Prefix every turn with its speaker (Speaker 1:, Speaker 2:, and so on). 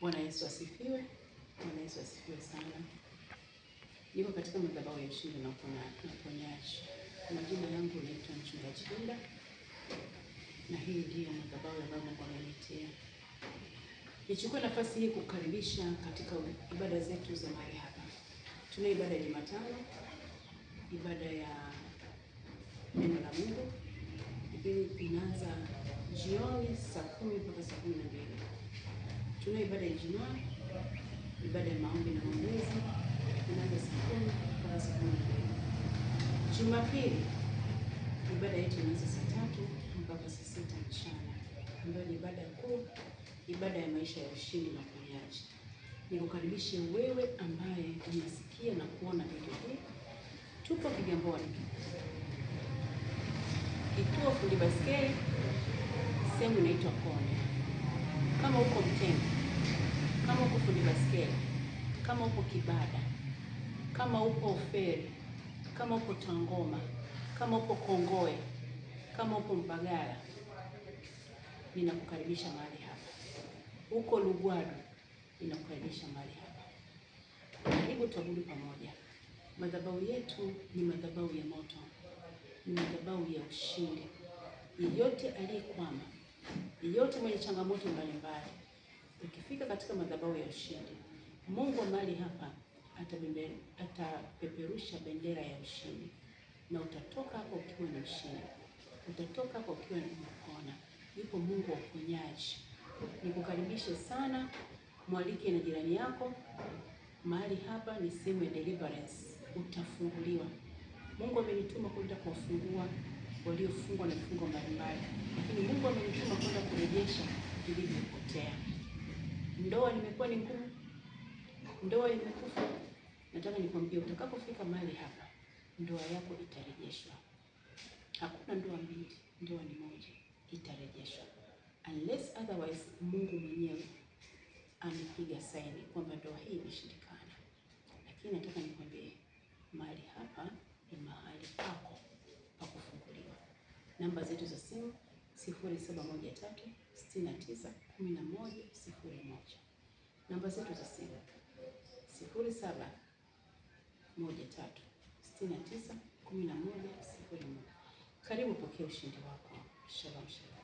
Speaker 1: Bwana Yesu asifiwe. Bwana Yesu asifiwe sana. Niko katika madhabahu ya ushindi na uponyaji. Majina yangu naitwa Mchungaji Hilda, na hii ndiyo madhabahu ambayo Mungu amenitia. Nichukue nafasi hii kukaribisha katika ibada zetu za mahali hapa. Tuna ibada ya Jumatano, ibada ya neno la Mungu. Ibada inaanza jioni saa 10 mpaka saa 12. Tuna ibada ya Ijumaa, ibada ya maombi na maombezi, inaanza saa 10 mpaka saa 12. Jumapili ibada yetu inaanza saa 3 mpaka saa 6 mchana, ambayo ni ibada kuu, ibada ya maisha ya ushindi na uponyaji. Nikukaribishe wewe ambaye unasikia na kuona video hii. Tupo Kigamboni, kituo fundi baskeli, sehemu inaitwa Kone. Kama uko Mtemi, kama uko fundi baskeli, kama uko Kibada, kama uko Feri, kama uko Tangoma, kama uko Kongoe, kama uko Mbagala, ninakukaribisha mahali hapa. Uko Lugwadu, ninakukaribisha mahali hapa. Karibu tuabudu pamoja. Madhabahu yetu ni madhabahu ya moto, ni madhabahu ya ushindi. Yeyote aliyekwama, yeyote mwenye changamoto mbalimbali, ukifika katika madhabahu ya ushindi, Mungu wa mahali hapa atapeperusha bendera ya ushindi, na utatoka hapo ukiwa ni mshindi, utatoka hapo ukiwa ni umepona. Yupo Mungu wa uponyaji. Nikukaribishe sana, mwalike na jirani yako. Mahali hapa ni sehemu ya deliverance, utafunguliwa. Mungu amenituma kwenda kuwafungua waliofungwa na vifungo mbalimbali, lakini Mungu amenituma kwenda kurejesha vilivyopotea. Ndoa imekuwa ni ngumu, ndoa imekufa. Nataka nikwambie, utakapofika mahali hapa, ndoa yako itarejeshwa. Hakuna ndoa mbili, ndoa ni moja, itarejeshwa. Unless otherwise, Mungu mwenyewe amepiga saini kwamba ndoa hii imeshindikana. Lakini nataka nikwambie, mahali hapa ni mahali pako pa kufunguliwa. Namba zetu za simu 0713 69 1101. Namba zetu za simu 0713 69 1101. Karibu pokea ushindi wako. Shalom shalom.